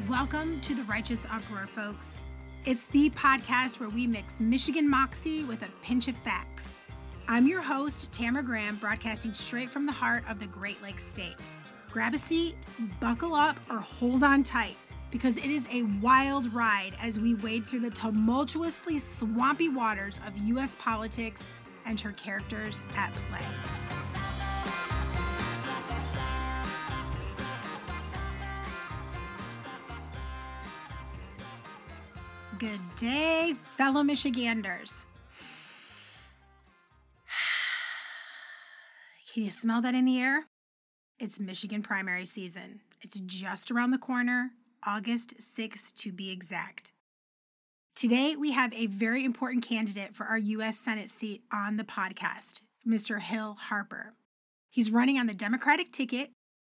Welcome to the Righteous Uproar, folks. It's the podcast where we mix Michigan moxie with a pinch of facts. I'm your host, Tamara Graham, broadcasting straight from the heart of the Great Lakes State. Grab a seat, buckle up, or hold on tight, because it is a wild ride as we wade through the tumultuously swampy waters of U.S. politics and her characters at play. Good day, fellow Michiganders. Can you smell that in the air? It's Michigan primary season. It's just around the corner, August 6th to be exact. Today, we have a very important candidate for our U.S. Senate seat on the podcast, Mr. Hill Harper. He's running on the Democratic ticket.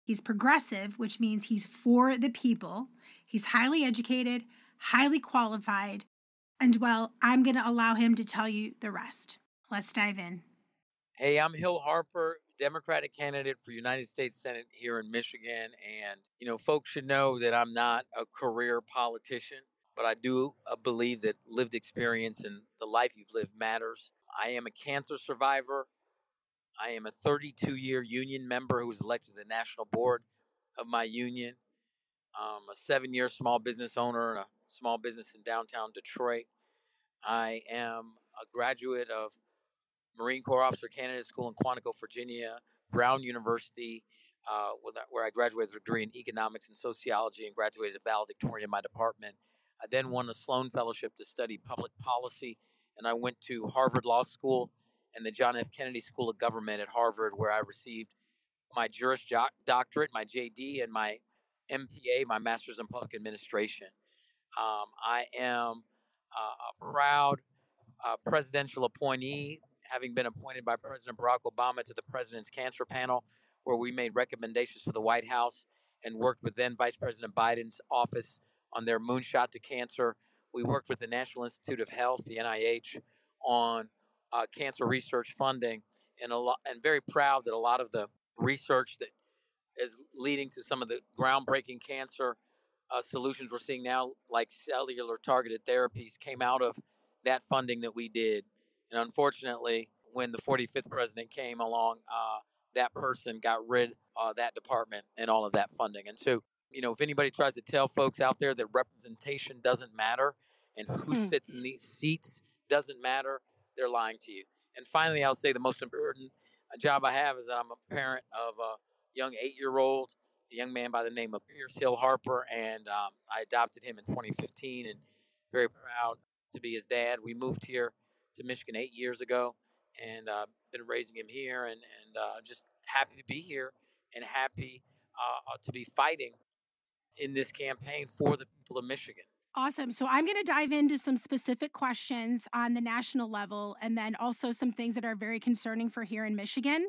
He's progressive, which means he's for the people. He's highly educated, highly qualified, and well, I'm going to allow him to tell you the rest. Let's dive in. Hey, I'm Hill Harper, Democratic candidate for United States Senate here in Michigan. And, folks should know that I'm not a career politician, but I do believe that lived experience and the life you've lived matters. I am a cancer survivor. I am a 32-year union member who was elected to the national board of my union. I'm a 7-year small business owner and a small business in downtown Detroit. I am a graduate of Marine Corps Officer Candidate School in Quantico, Virginia, Brown University, where I graduated with a degree in economics and sociology and graduated valedictorian in my department. I then won a Sloan Fellowship to study public policy, and I went to Harvard Law School and the John F. Kennedy School of Government at Harvard, where I received my Juris Doctorate, my JD, and my MPA, my Master's in Public Administration. I am a proud presidential appointee, having been appointed by President Barack Obama to the President's Cancer Panel, where we made recommendations to the White House and worked with then Vice President Biden's office on their moonshot to cancer. We worked with the National Institute of Health, the NIH, on cancer research funding, and very proud that a lot of the research that is leading to some of the groundbreaking cancer solutions we're seeing now, like cellular targeted therapies, came out of that funding that we did. And unfortunately, when the 45th president came along, that person got rid of that department and all of that funding. And so, if anybody tries to tell folks out there that representation doesn't matter and who sits in these seats doesn't matter, they're lying to you. And finally, I'll say the most important job I have is that I'm a parent of a young 8-year-old, a young man by the name of Hill Harper, and I adopted him in 2015, and very proud to be his dad. We moved here to Michigan 8 years ago, and been raising him here, and just happy to be here and happy to be fighting in this campaign for the people of Michigan. Awesome. So I'm going to dive into some specific questions on the national level and then also some things that are very concerning for here in Michigan.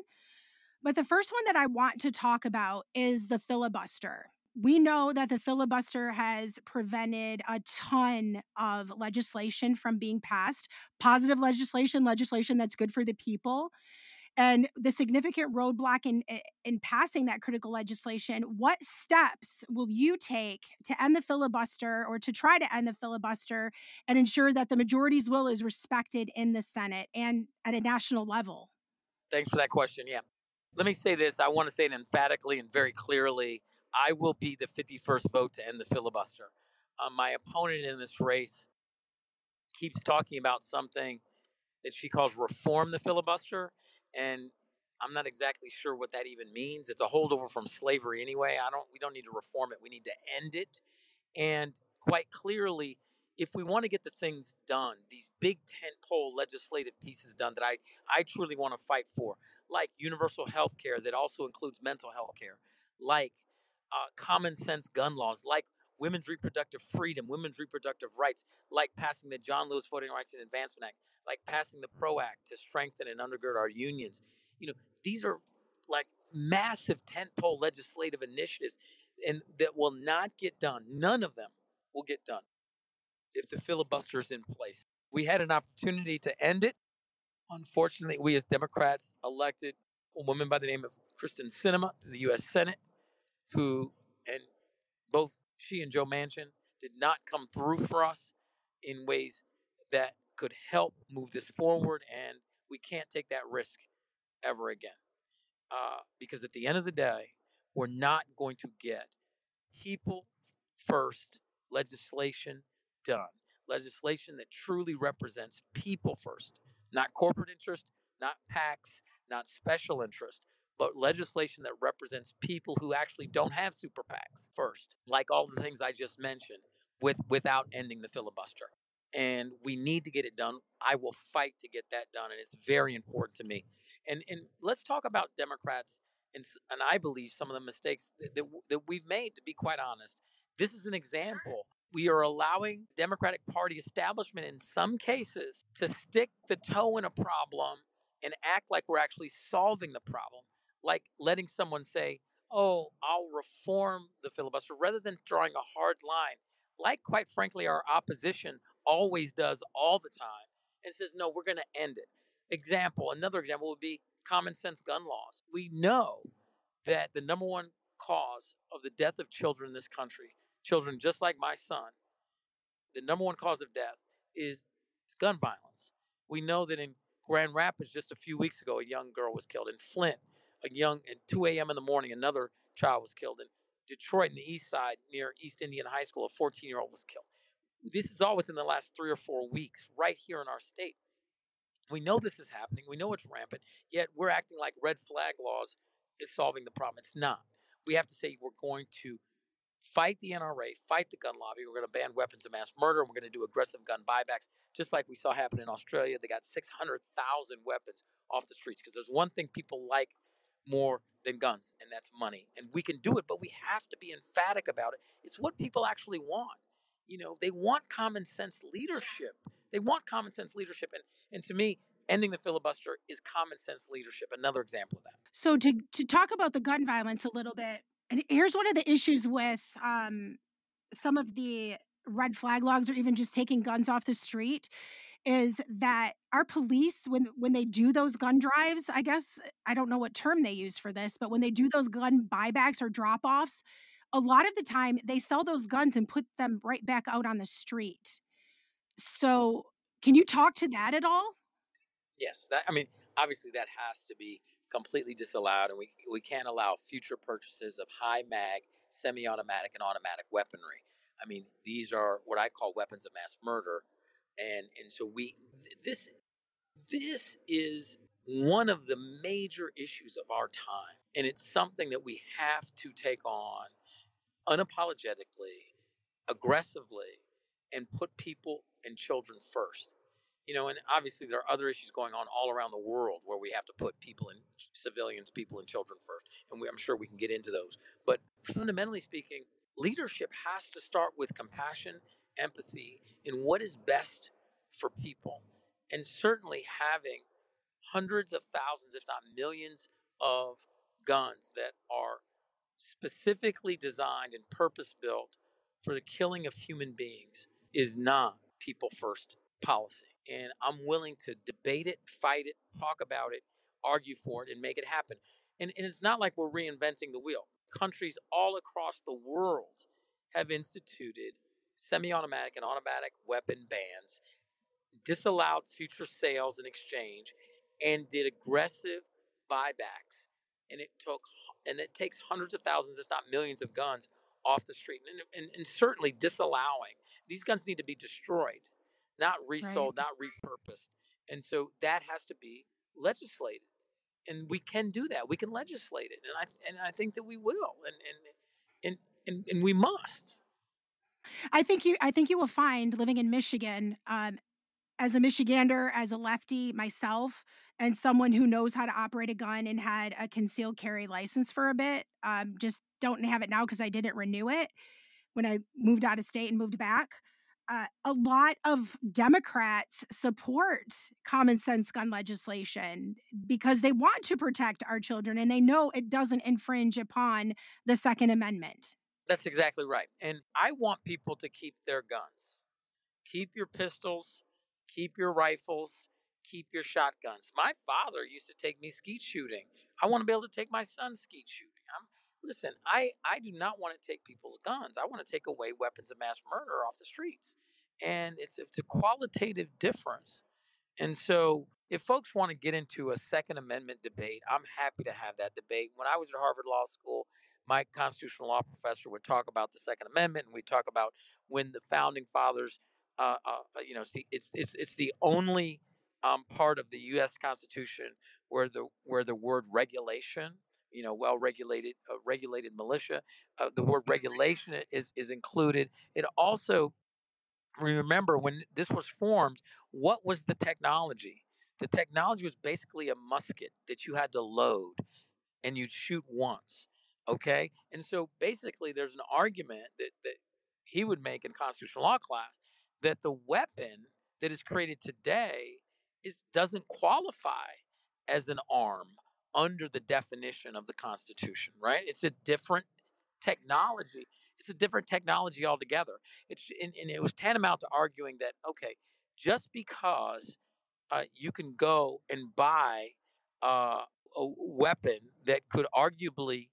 But the first one that I want to talk about is the filibuster. We know that the filibuster has prevented a ton of legislation from being passed, positive legislation that's good for the people. And the significant roadblock in passing that critical legislation, what steps will you take to end the filibuster or to try to end the filibuster and ensure that the majority's will is respected in the Senate and at a national level? Thanks for that question. Yeah. Let me say this. I want to say it emphatically and very clearly. I will be the 51st vote to end the filibuster. My opponent in this race keeps talking about something that she calls reform the filibuster, and I'm not exactly sure what that even means. It's a holdover from slavery anyway. We don't need to reform it. We need to end it. And quite clearly, if we want to get the things done, these big tentpole legislative pieces done that I truly want to fight for, like universal health care that also includes mental health care, like common sense gun laws, like women's reproductive freedom, women's reproductive rights, like passing the John Lewis Voting Rights and Advancement Act, like passing the PRO Act to strengthen and undergird our unions. These are like massive tentpole legislative initiatives and that will not get done. None of them will get done if the filibuster is in place. We had an opportunity to end it. Unfortunately, we as Democrats elected a woman by the name of Kristen Sinema to the U.S. Senate, and both she and Joe Manchin did not come through for us in ways that could help move this forward, and we can't take that risk ever again. Because at the end of the day, we're not going to get people first legislation done. Legislation that truly represents people first, not corporate interest, not PACs, not special interest, but legislation that represents people who actually don't have super PACs first, like all the things I just mentioned, without ending the filibuster. And we need to get it done. I will fight to get that done, and it's very important to me. And let's talk about Democrats and I believe some of the mistakes that we've made. To be quite honest, this is an example. We are allowing Democratic Party establishment in some cases to stick the toe in a problem and act like we're actually solving the problem, like letting someone say, "Oh, I'll reform the filibuster," rather than drawing a hard line, like quite frankly our opposition always does all the time, and says, "No, we're going to end it." Another example would be common sense gun laws. We know that the number one cause of the death of children in this country, children just like my son, the number one cause of death is gun violence. We know that in Grand Rapids just a few weeks ago, a young girl was killed. In Flint, at 2 a.m. in the morning, another child was killed. In Detroit, in the east side, near East Indian High School, a 14-year-old was killed. This is all within the last 3 or 4 weeks, right here in our state. We know this is happening. We know it's rampant, yet we're acting like red flag laws is solving the problem. It's not. We have to say we're going to fight the NRA, fight the gun lobby. We're going to ban weapons of mass murder. And we're going to do aggressive gun buybacks, just like we saw happen in Australia. They got 600,000 weapons off the streets because there's one thing people like more than guns, and that's money. And we can do it, but we have to be emphatic about it. It's what people actually want. They want common sense leadership. They want common sense leadership. And to me, ending the filibuster is common sense leadership. Another example of that. So to talk about the gun violence a little bit, and here's one of the issues with some of the red flag logs or even just taking guns off the street is that our police when they do those gun drives, I guess I don't know what term they use for this, but when they do those gun buybacks or drop offs, a lot of the time they sell those guns and put them right back out on the street. So, can you talk to that at all? Yes, obviously that has to be completely disallowed, and we can't allow future purchases of high mag, semi-automatic, and automatic weaponry. These are what I call weapons of mass murder, and so this this is one of the major issues of our time, and it's something that we have to take on unapologetically, aggressively, and put people and children first. And obviously there are other issues going on all around the world where we have to put people and children first. And I'm sure we can get into those. But fundamentally speaking, leadership has to start with compassion, empathy, and what is best for people. And certainly having hundreds of thousands, if not millions, of guns that are specifically designed and purpose built for the killing of human beings is not people first policy. And I'm willing to debate it, fight it, talk about it, argue for it, and make it happen. And it's not like we're reinventing the wheel. Countries all across the world have instituted semi automatic and automatic weapon bans, disallowed future sales and exchange, and did aggressive buybacks. And it takes hundreds of thousands, if not millions, of guns off the street, and certainly disallowing these guns need to be destroyed, not Right. resold, not repurposed. And so that has to be legislated, and we can do that. We can legislate it, and I think that we will, and we must. I think you will find living in Michigan, as a Michigander, as a lefty myself, and someone who knows how to operate a gun and had a concealed carry license for a bit, just don't have it now because I didn't renew it when I moved out of state and moved back. A lot of Democrats support common sense gun legislation because they want to protect our children and they know it doesn't infringe upon the Second Amendment. That's exactly right. And I want people to keep their guns. Keep your pistols, keep your rifles, keep your shotguns. My father used to take me skeet shooting. I want to be able to take my son skeet shooting. Listen, I do not want to take people's guns. I want to take away weapons of mass murder off the streets. And it's a qualitative difference. And so, if folks want to get into a Second Amendment debate, I'm happy to have that debate. When I was at Harvard Law School, my constitutional law professor would talk about the Second Amendment, and we talk about when the founding fathers, it's the only part of the U.S. Constitution where the word regulation, well regulated, regulated militia, the word regulation is included. It also, remember when this was formed, what was the technology? The technology was basically a musket that you had to load and you'd shoot once. Okay. And so basically, there's an argument that he would make in constitutional law class that the weapon that is created today doesn't qualify as an arm under the definition of the Constitution, right? It's a different technology. It's a different technology altogether. And it was tantamount to arguing that, okay, just because you can go and buy uh, a weapon that could arguably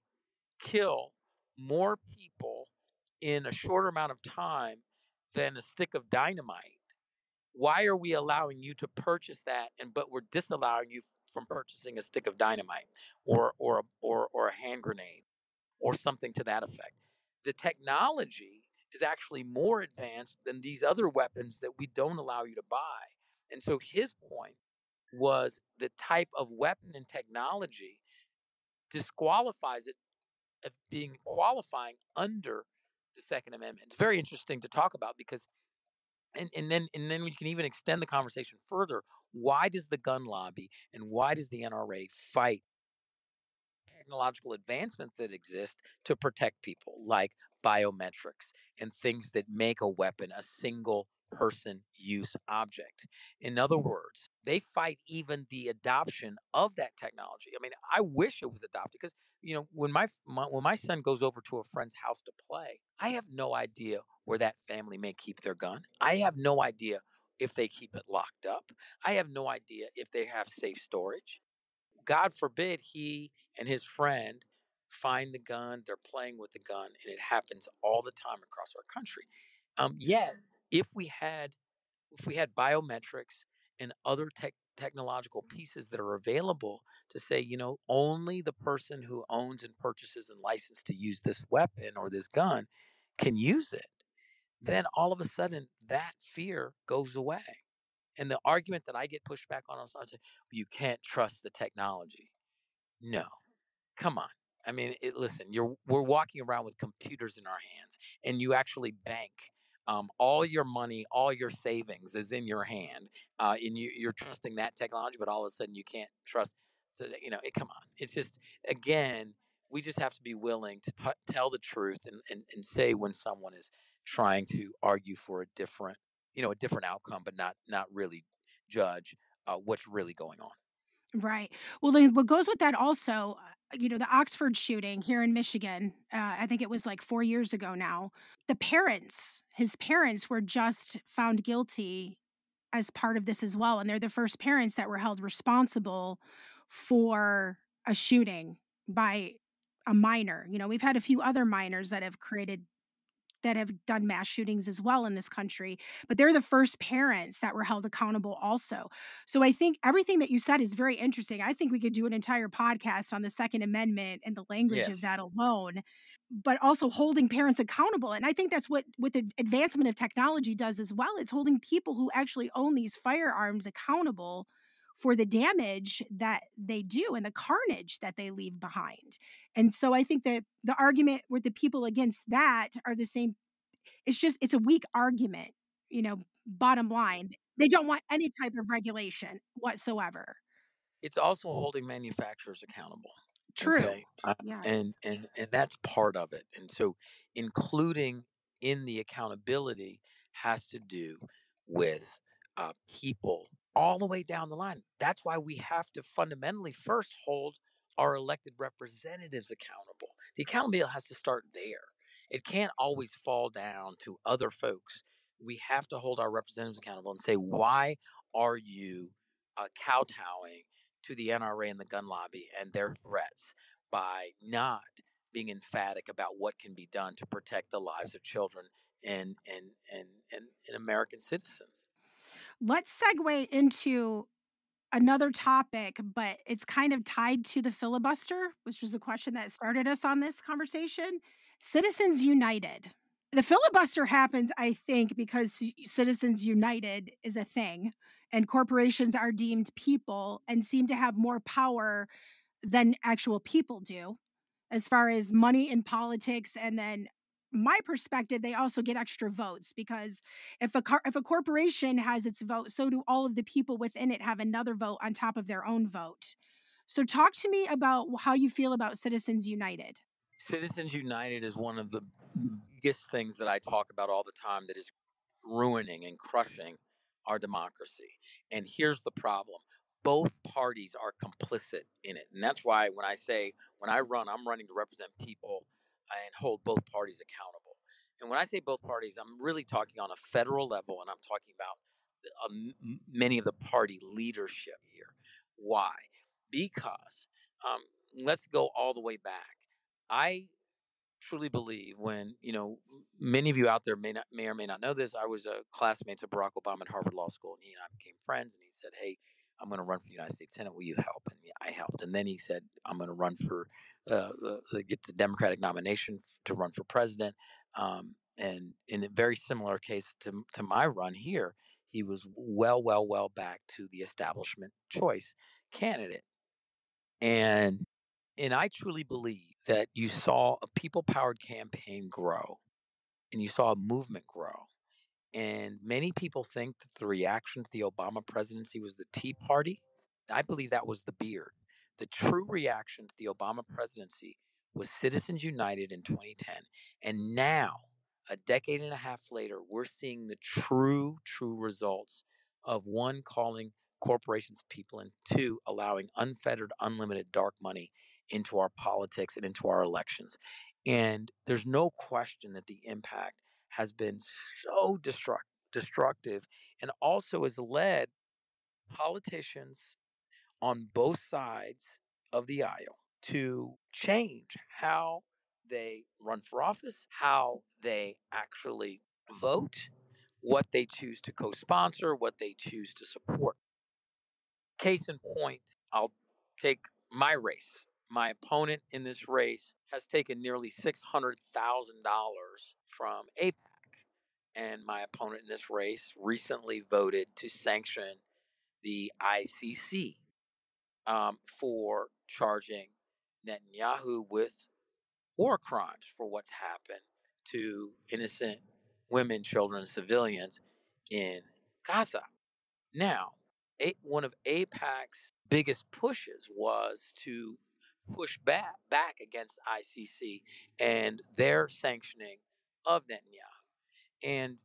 kill more people in a shorter amount of time than a stick of dynamite, why are we allowing you to purchase that, and but we're disallowing you from purchasing a stick of dynamite or a hand grenade or something to that effect? The technology is actually more advanced than these other weapons that we don't allow you to buy. And so his point was the type of weapon and technology disqualifies it of being qualifying under the Second Amendment. It's very interesting to talk about because and then we can even extend the conversation further. Why does the gun lobby and why does the NRA fight technological advancements that exist to protect people, like biometrics and things that make a weapon a single person use object? In other words, they fight even the adoption of that technology. I mean, I wish it was adopted because when when my son goes over to a friend's house to play, I have no idea where that family may keep their gun. I have no idea if they keep it locked up. I have no idea if they have safe storage. God forbid he and his friend find the gun, they're playing with the gun, and it happens all the time across our country. Yet, if we had biometrics and other technological pieces that are available to say, only the person who owns and purchases and license to use this weapon or this gun can use it, then all of a sudden that fear goes away. And the argument that I get pushed back on, I say, you can't trust the technology. No, come on. I mean, listen, we're walking around with computers in our hands, and you actually bank. All your money, all your savings is in your hand, and you're trusting that technology, but all of a sudden you can't trust. So come on. It's just, again, we just have to be willing to tell the truth and say when someone is trying to argue for a different outcome, but not really judge what's really going on. Right. Well, then what goes with that also, the Oxford shooting here in Michigan, I think it was like 4 years ago now. His parents were just found guilty as part of this as well, and they're the first parents that were held responsible for a shooting by a minor. We've had a few other minors that have done mass shootings as well in this country, but they're the first parents that were held accountable also. So I think everything that you said is very interesting. I think we could do an entire podcast on the Second Amendment and the language of Yes. that alone, but also holding parents accountable. And I think that's what the advancement of technology does as well. It's holding people who actually own these firearms accountable for the damage that they do and the carnage that they leave behind. And so I think that the argument with the people against that are the same. It's a weak argument, bottom line. They don't want any type of regulation whatsoever. It's also holding manufacturers accountable. True. Okay. Yeah. And that's part of it. And so including in the accountability has to do with people all the way down the line. That's why we have to fundamentally first hold our elected representatives accountable. The accountability has to start there. It can't always fall down to other folks. We have to hold our representatives accountable and say, why are you kowtowing to the NRA and the gun lobby and their threats by not being emphatic about what can be done to protect the lives of children and American citizens. Let's segue into another topic, but it's kind of tied to the filibuster, which was the question that started us on this conversation. Citizens United. The filibuster happens, I think, because Citizens United is a thing and corporations are deemed people and seem to have more power than actual people do as far as money in politics. And then my perspective, they also get extra votes because if a corporation has its vote, so do all of the people within it have another vote on top of their own vote. So talk to me about how you feel about Citizens United. Citizens United is one of the biggest things that I talk about all the time that is ruining and crushing our democracy. And here's the problem: both parties are complicit in it. And that's why when I run, I'm running to represent people and hold both parties accountable. And when I say both parties, I'm really talking on a federal level, and I'm talking about many of the party leadership here. Why? Because um, let's go all the way back. I truly believe when many of you out there may or may not know this. I was a classmate to Barack Obama at Harvard Law School, and he and I became friends. And he said, "Hey, I'm going to run for United States Senate. Will you help?" And I helped. And then he said, "I'm going to run for get the Democratic nomination to run for president." And in a very similar case to my run here, he was well back to the establishment choice candidate. And I truly believe that you saw a people powered campaign grow and you saw a movement grow. And many people think that the reaction to the Obama presidency was the Tea Party. I believe that was the beard. The true reaction to the Obama presidency was Citizens United in 2010. And now, a decade and a half later, we're seeing the true results of one, calling corporations people, and two, allowing unfettered, unlimited dark money into our politics and into our elections. And there's no question that the impact has been so destructive and also has led politicians on both sides of the aisle to change how they run for office, how they actually vote, what they choose to co sponsor, what they choose to support. Case in point, I'll take my race. My opponent in this race has taken nearly $600,000 from APAC. And my opponent in this race recently voted to sanction the ICC for charging Netanyahu with war crimes for what's happened to innocent women, children, and civilians in Gaza. Now, one of AIPAC's biggest pushes was to push back against ICC and their sanctioning of Netanyahu. And,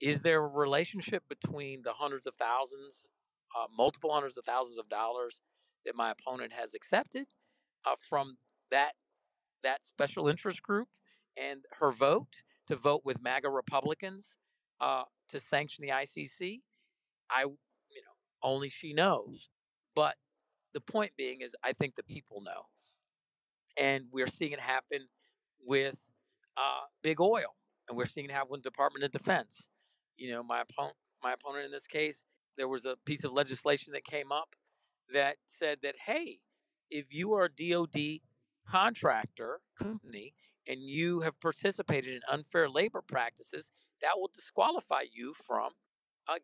is there a relationship between the hundreds of thousands, multiple hundreds of thousands of dollars that my opponent has accepted from that special interest group and her vote to vote with MAGA Republicans to sanction the ICC? Only she knows. But the point being is, I think the people know, and we're seeing it happen with big oil, and we're seeing it happen with Department of Defense. My opponent in this case, there was a piece of legislation that came up that said that, hey, if you are a DoD contractor company and you have participated in unfair labor practices, that will disqualify you from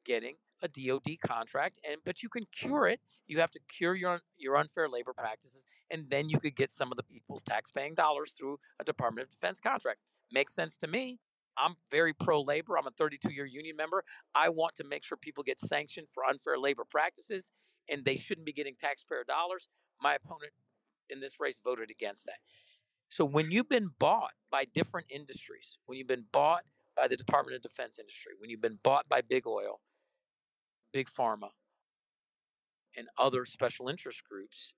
getting a DoD contract. And but you can cure it. You have to cure your unfair labor practices, and then you could get some of the people's tax-paying dollars through a Department of Defense contract. Makes sense to me. I'm very pro labor. I'm a 32-year union member. I want to make sure people get sanctioned for unfair labor practices, and they shouldn't be getting taxpayer dollars. My opponent in this race voted against that. So when you've been bought by different industries, when you've been bought by the Department of Defense industry, when you've been bought by big oil, big pharma, and other special interest groups,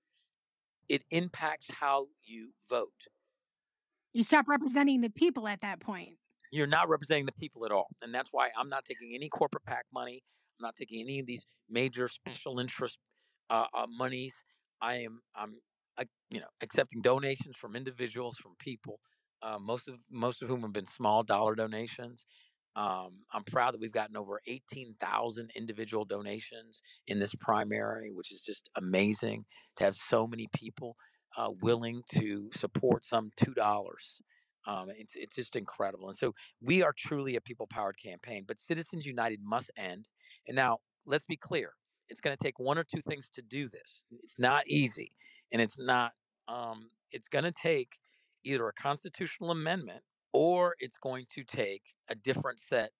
it impacts how you vote. You stop representing the people at that point. You're not representing the people at all. And that's why I'm not taking any corporate PAC money. I'm not taking any of these major special interest monies. I'm accepting donations from individuals, from people, most of whom have been small dollar donations. I'm proud that we've gotten over 18,000 individual donations in this primary, which is just amazing to have so many people willing to support some $2. It's just incredible, and so we are truly a people powered campaign. But Citizens United must end. And now let's be clear: it's going to take one or two things to do this. It's not easy, and it's not. It's going to take either a constitutional amendment or it's going to take a different set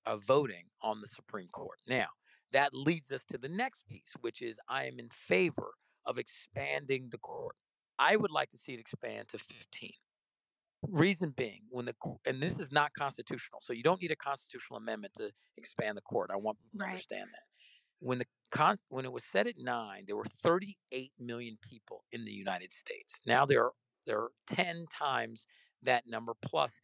of voting on the Supreme Court. Now, that leads us to the next piece, which is I am in favor of expanding the court. I would like to see it expand to 15. Reason being, and this is not constitutional, so you don't need a constitutional amendment to expand the court. I want people to Right. understand that. When it was set at 9, there were 38 million people in the United States. Now there are 10 times that number plus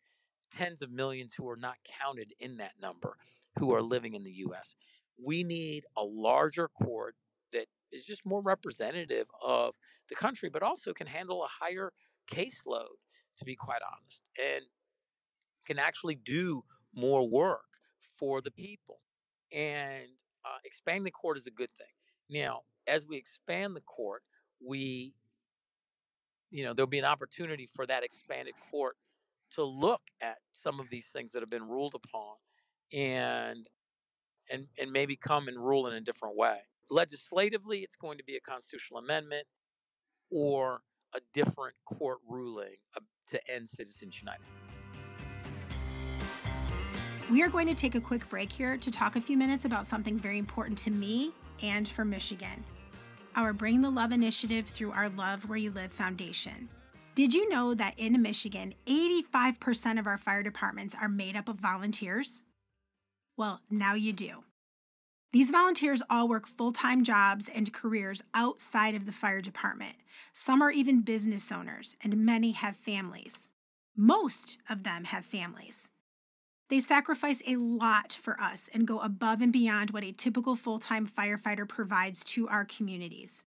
tens of millions who are not counted in that number who are living in the US. We need a larger court that is just more representative of the country, but also can handle a higher caseload, to be quite honest, and can actually do more work for the people. And expanding the court is a good thing. Now, as we expand the court, we, there'll be an opportunity for that expanded court to look at some of these things that have been ruled upon and and maybe come and rule in a different way. Legislatively, it's going to be a constitutional amendment or a different court ruling to end Citizens United. We are going to take a quick break here to talk a few minutes about something very important to me and for Michigan. Our Bring the Love initiative through our Love Where You Live Foundation. Did you know that in Michigan, 85% of our fire departments are made up of volunteers? Well, now you do. These volunteers all work full-time jobs and careers outside of the fire department. Some are even business owners, and many have families. Most of them have families. They sacrifice a lot for us and go above and beyond what a typical full-time firefighter provides to our communities.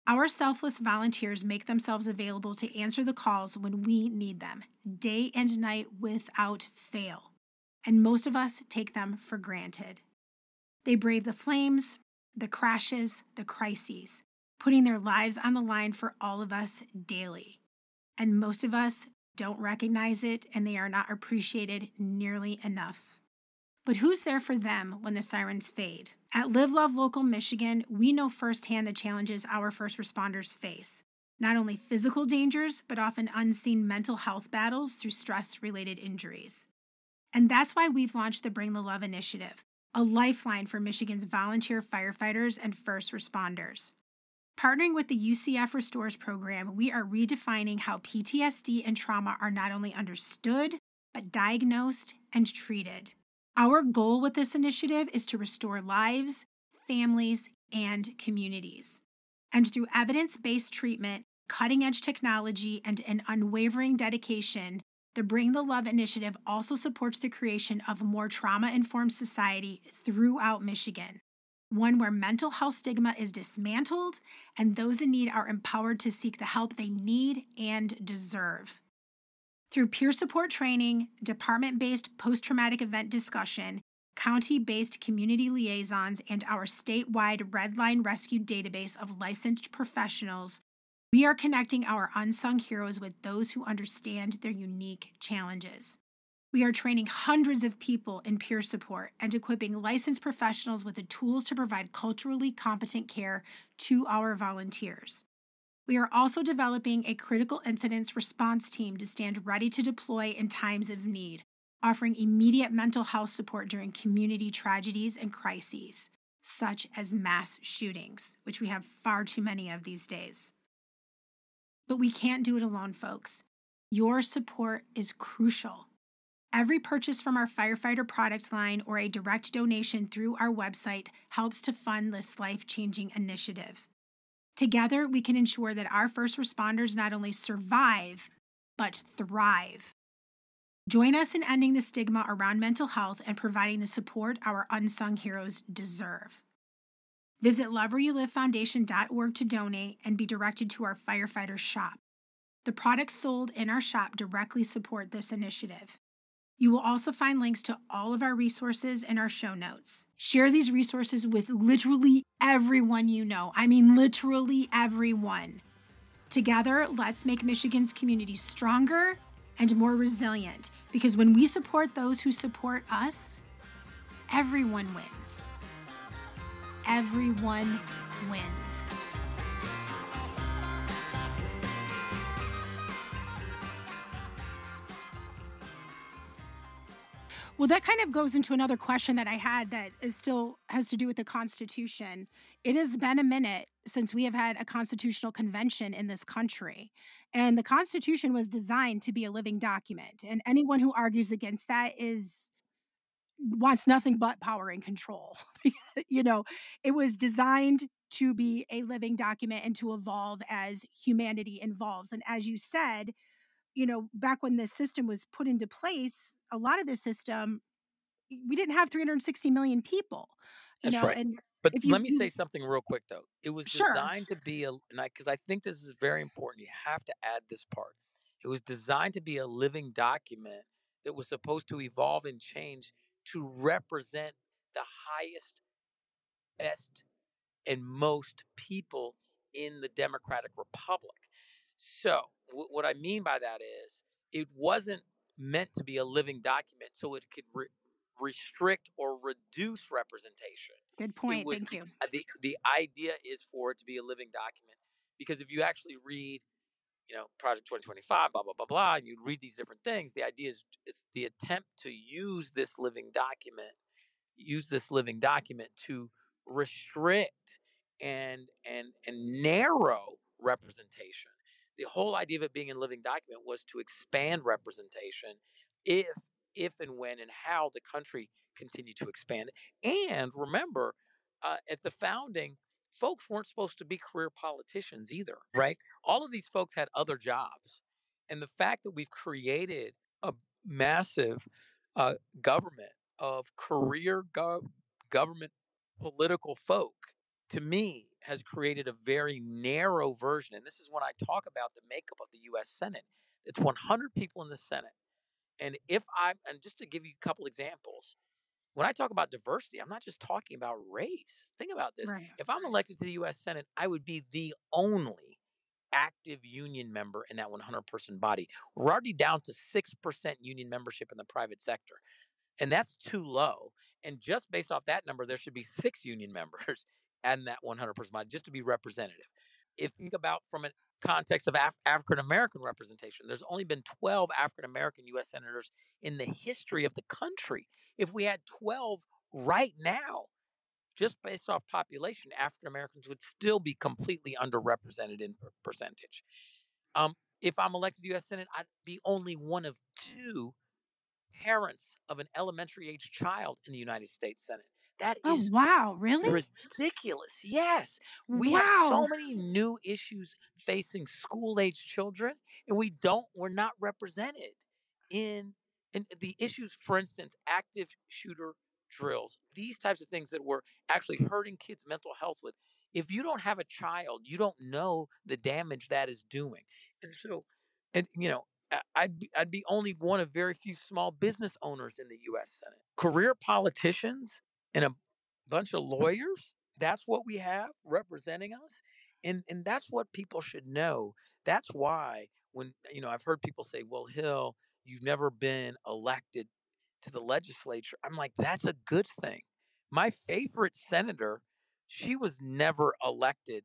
Our selfless volunteers make themselves available to answer the calls when we need them, day and night without fail. And most of us take them for granted. They brave the flames, the crashes, the crises, putting their lives on the line for all of us daily. And most of us don't recognize it, and they are not appreciated nearly enough. But who's there for them when the sirens fade? At Live Love Local Michigan, we know firsthand the challenges our first responders face. Not only physical dangers, but often unseen mental health battles through stress-related injuries. And that's why we've launched the Bring the Love initiative, a lifeline for Michigan's volunteer firefighters and first responders. Partnering with the UCF Restores program, we are redefining how PTSD and trauma are not only understood, but diagnosed and treated. Our goal with this initiative is to restore lives, families, and communities. And through evidence-based treatment, cutting-edge technology, and an unwavering dedication, the Bring the Love initiative also supports the creation of a more trauma-informed society throughout Michigan, one where mental health stigma is dismantled and those in need are empowered to seek the help they need and deserve. Through peer support training, department-based post-traumatic event discussion, county-based community liaisons, and our statewide Red Line Rescue database of licensed professionals, we are connecting our unsung heroes with those who understand their unique challenges. We are training hundreds of people in peer support and equipping licensed professionals with the tools to provide culturally competent care to our volunteers. We are also developing a critical incidents response team to stand ready to deploy in times of need, offering immediate mental health support during community tragedies and crises, such as mass shootings, which we have far too many of these days. But we can't do it alone, folks. Your support is crucial. Every purchase from our firefighter product line or a direct donation through our website helps to fund this life-changing initiative. Together, we can ensure that our first responders not only survive, but thrive. Join us in ending the stigma around mental health and providing the support our unsung heroes deserve. Visit lovewhereyoulivefoundation.org to donate and be directed to our firefighters shop. The products sold in our shop directly support this initiative. You will also find links to all of our resources in our show notes. Share these resources with literally everyone you know. I mean, literally everyone. Together, let's make Michigan's communities stronger and more resilient, because when we support those who support us, everyone wins. Everyone wins. Well, that kind of goes into another question that I had that is still has to do with the Constitution. It has been a minute since we have had a constitutional convention in this country. And the Constitution was designed to be a living document. And anyone who argues against that is wants nothing but power and control. you know, it was designed to be a living document and to evolve as humanity evolves. And as you said, back when this system was put into place, a lot of the system we didn't have 360 million people, That's right. and But if let me say you something real quick though. It was sure, designed to be because I think this is very important. You have to add this part. It was designed to be a living document that was supposed to evolve and change to represent the highest, best, and most people in the Democratic Republic. So, what I mean by that is it wasn't meant to be a living document so it could restrict or reduce representation. good It point. was Thank you. the idea is for it to be a living document because if you actually read, Project 2025, blah blah blah blah, and you read these different things, the idea is it's the attempt to use this living document to restrict and narrow representation. The whole idea of it being a living document was to expand representation if and when and how the country continued to expand. And remember, at the founding, folks weren't supposed to be career politicians either, right? All of these folks had other jobs. And the fact that we've created a massive government of government political folk, to me, has created a very narrow version. And this is when I talk about the makeup of the U.S. Senate. It's 100 people in the Senate. And just to give you a couple examples, when I talk about diversity, I'm not just talking about race. Think about this. Right. If I'm elected to the U.S. Senate, I would be the only active union member in that 100-person body. We're already down to 6% union membership in the private sector. And that's too low. And just based off that number, there should be 6 union members and that 100-person body just to be representative. If you think about from a context of African American representation, there's only been 12 African American U.S. senators in the history of the country. If we had 12 right now, just based off population, African Americans would still be completely underrepresented in percentage. If I'm elected to U.S. Senate, I'd be only one of two parents of an elementary age child in the United States Senate. That Oh, is wow, really? ridiculous. Yes, we have so Wow. many new issues facing school age children, and we're not represented in the issues. For instance, active shooter drills, these types of things that were actually hurting kids' mental health with. If you don't have a child, you don't know the damage that is doing. And so, and I'd be only one of very few small business owners in the U.S. Senate. Career politicians and a bunch of lawyers. That's what we have representing us, and that's what people should know. That's why when I've heard people say, "Well, Hill, you've never been elected to the legislature." I'm like, that's a good thing. My favorite senator, she was never elected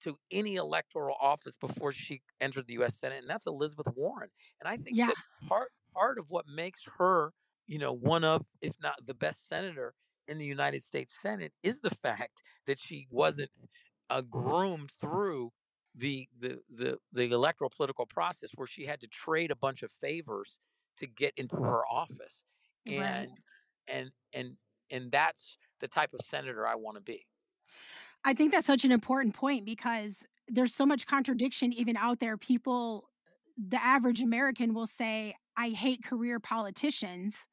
to any electoral office before she entered the U.S. Senate, and that's Elizabeth Warren. And I think Yeah. that part of what makes her, one of, if not the best senator in the United States Senate, is the fact that she wasn't groomed through the electoral political process, where she had to trade a bunch of favors to get into her office, Right. and and and and that's the type of senator I want to be. I think that's such an important point because there's so much contradiction even out there. The average American will say, I hate career politicians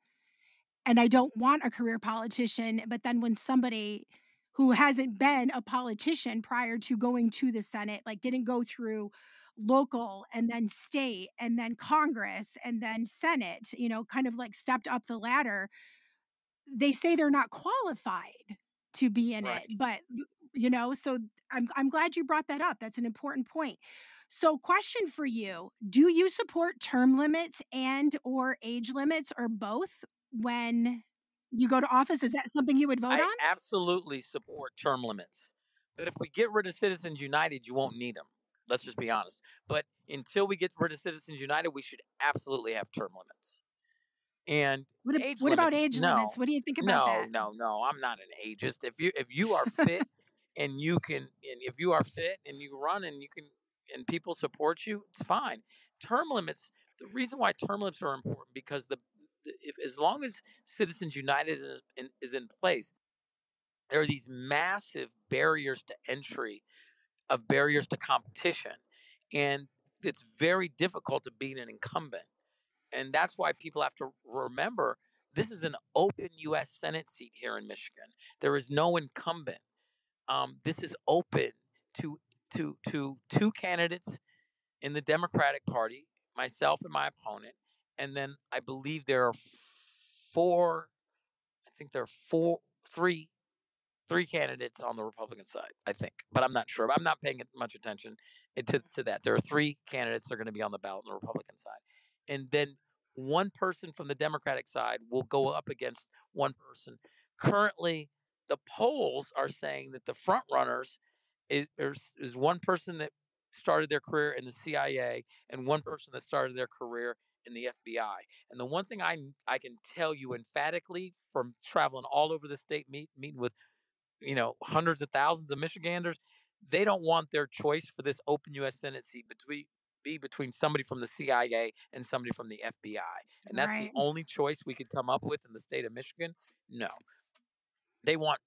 and I don't want a career politician. But then when somebody who hasn't been a politician prior to going to the Senate, like didn't go through local and then state and then Congress and then Senate, kind of like stepped up the ladder. They say they're not qualified to be in it, Right. but so I'm glad you brought that up. That's an important point. So question for you, do you support term limits and or age limits or both when you go to office? Is that something you would vote I on? absolutely support term limits. But if we get rid of Citizens United, you won't need them. Let's just be honest. But until we get rid of Citizens United, we should absolutely have term limits. And age What about limits, age limits? no, What do you think about no, that? no, no. I'm not an ageist. If you are fit and you can, and if you are fit and you run and you can, and people support you, it's fine. Term limits. The reason why term limits are important because if, as long as Citizens United is in place, there are these massive barriers to entry, of barriers to competition, and it's very difficult to beat an incumbent. And that's why people have to remember this is an open U.S. Senate seat here in Michigan. There is no incumbent. This is open to two candidates in the Democratic Party, myself and my opponent, and then I believe there are four. I think there are three candidates on the Republican side, I think, but I'm not sure. I'm not paying much attention to that. There are three candidates that are going to be on the ballot on the Republican side. And then one person from the Democratic side will go up against one person. Currently, the polls are saying that the front runners is one person that started their career in the CIA and one person that started their career in the FBI. And the one thing I can tell you emphatically from traveling all over the state, meeting with hundreds of thousands of Michiganders, they don't want their choice for this open U.S. Senate seat between somebody from the CIA and somebody from the FBI, and that's the Right. only choice we could come up with in the state of Michigan. No, they want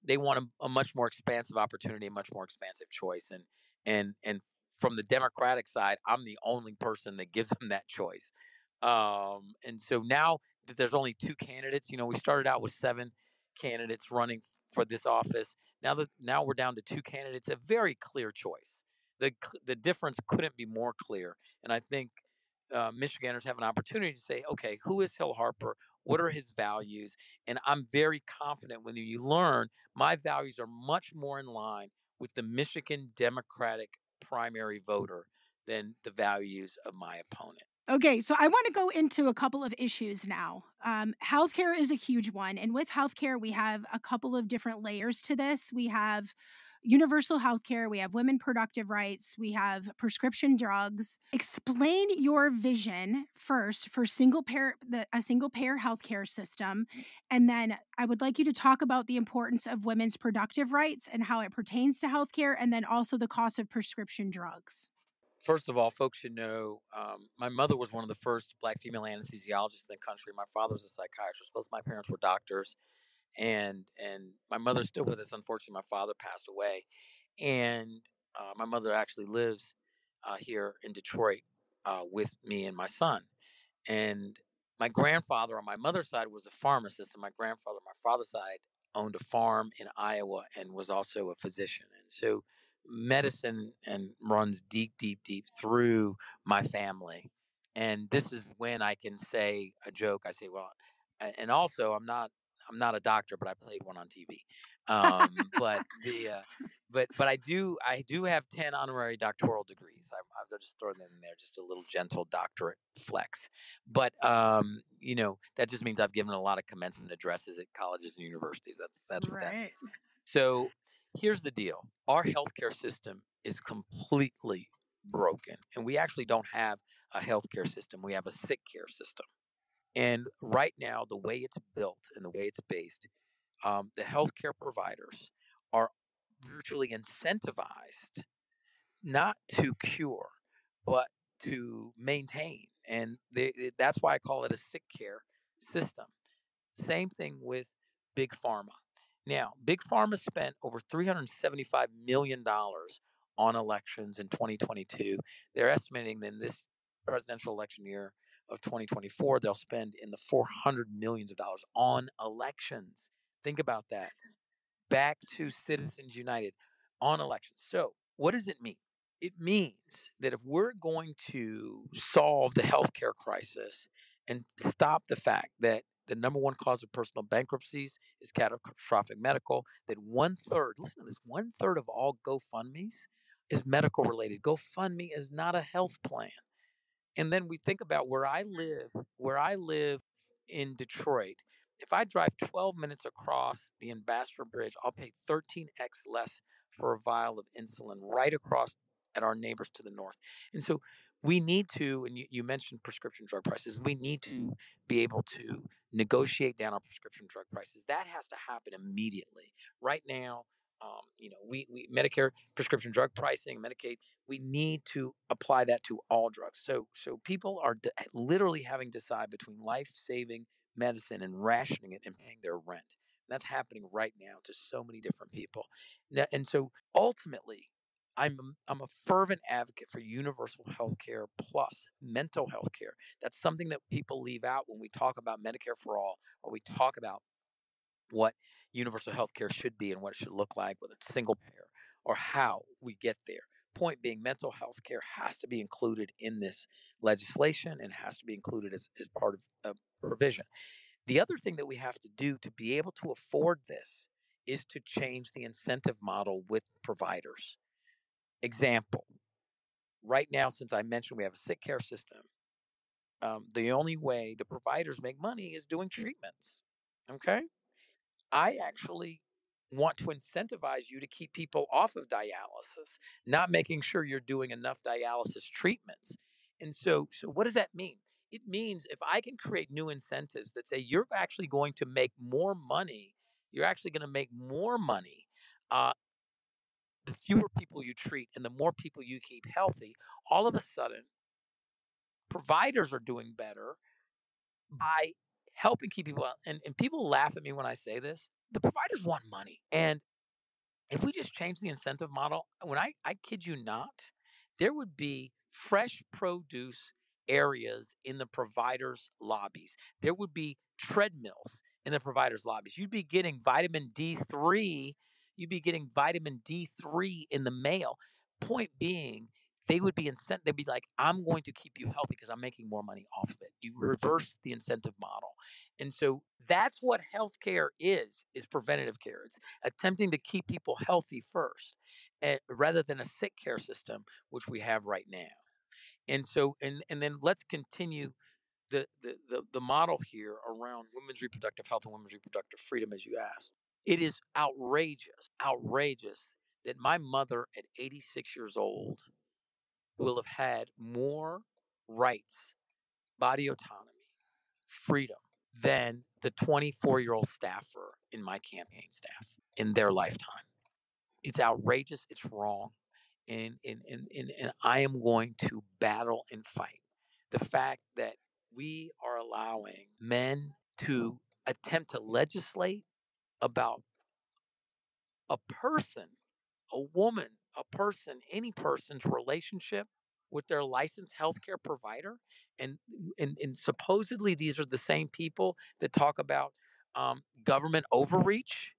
a much more expansive opportunity, a much more expansive choice, and from the Democratic side, I'm the only person that gives them that choice. And so now that there's only two candidates, we started out with seven candidates running for this office. Now we're down to two candidates, a very clear choice. The difference couldn't be more clear, and I think Michiganders have an opportunity to say, okay, who is Hill Harper? What are his values? And I'm very confident when you learn my values are much more in line with the Michigan Democratic primary voter than the values of my opponent. Okay, so I want to go into a couple of issues now. Healthcare is a huge one. And with healthcare, we have a couple of different layers to this. We have universal healthcare, we have women productive rights, we have prescription drugs. Explain your vision first for a single payer healthcare system. And then I would like you to talk about the importance of women's productive rights and how it pertains to healthcare, and then also the cost of prescription drugs. First of all, folks should know my mother was one of the first black female anesthesiologists in the country. My father was a psychiatrist. Both my parents were doctors, and my mother's still with us. Unfortunately, my father passed away, and my mother actually lives here in Detroit with me and my son. And my grandfather on my mother's side was a pharmacist, and my grandfather on my father's side owned a farm in Iowa and was also a physician. And so medicine and runs deep, deep, deep through my family. And this is when I can say a joke. I say, well, and also I'm not a doctor, but I played one on TV. But I do have 10 honorary doctoral degrees. I'll just throw them in there, just a little gentle doctorate flex. But that just means I've given a lot of commencement addresses at colleges and universities. That's what that Right. means. So here's the deal: our healthcare system is completely broken, and we actually don't have a healthcare system. We have a sick care system. And right now, the way it's built and the way it's based, the healthcare providers are virtually incentivized not to cure, but to maintain. And that's why I call it a sick care system. Same thing with Big Pharma. Now, Big Pharma spent over $375 million on elections in 2022. They're estimating that in this presidential election year of 2024, they'll spend in the $400 millions on elections. Think about that. back to Citizens United on elections. So, what does it mean? It means that if we're going to solve the healthcare crisis and stop the fact that the number one cause of personal bankruptcies is catastrophic medical, that one third, listen to this, one third of all GoFundMe's is medical related. GoFundMe is not a health plan. And then we think about where I live in Detroit. If I drive 12 minutes across the Ambassador Bridge, I'll pay 13x less for a vial of insulin right across at our neighbors to the north. And so we need to, and you mentioned prescription drug prices, we need to be able to negotiate down our prescription drug prices. That has to happen immediately. Right now, we Medicare prescription drug pricing, Medicaid, we need to apply that to all drugs. So people are literally having to decide between life-saving medicine and rationing it and paying their rent. That's happening right now to so many different people. And so ultimately, I'm a fervent advocate for universal health care plus mental health care. That's something that people leave out when we talk about Medicare for all, or we talk about what universal health care should be and what it should look like, whether it's single payer or how we get there. Point being, mental health care has to be included in this legislation and has to be included as part of provision. The other thing that we have to do to be able to afford this is to change the incentive model with providers. Example, right now, since I mentioned we have a sick care system, the only way the providers make money is doing treatments. Okay. I actually want to incentivize you to keep people off of dialysis, not making sure you're doing enough dialysis treatments. And so what does that mean? It means if I can create new incentives that say you're actually going to make more money, you're actually going to make more money. Uh, the fewer people you treat and the more people you keep healthy, all of a sudden, providers are doing better by helping keep people out. And people laugh at me when I say this. The providers want money. And if we just change the incentive model, I kid you not, there would be fresh produce areas in the providers' lobbies. There would be treadmills in the providers' lobbies. You'd be getting vitamin D3. You'd be getting vitamin D3 in the mail. Point being, they would be incent. They'd be like, "I'm going to keep you healthy because I'm making more money off of it." You reverse the incentive model, and so that's what healthcare is preventative care. It's attempting to keep people healthy first, rather than a sick care system, which we have right now. And so, and then let's continue the model here around women's reproductive health and women's reproductive freedom, as you asked. It is outrageous that my mother at 86 years old will have had more rights, body autonomy, freedom than the 24-year-old staffer in my campaign staff in their lifetime. It's outrageous. It's wrong. And I am going to battle and fight the fact that we are allowing men to attempt to legislate about a person, a woman, a person, any person's relationship with their licensed healthcare provider, and and supposedly these are the same people that talk about government overreach,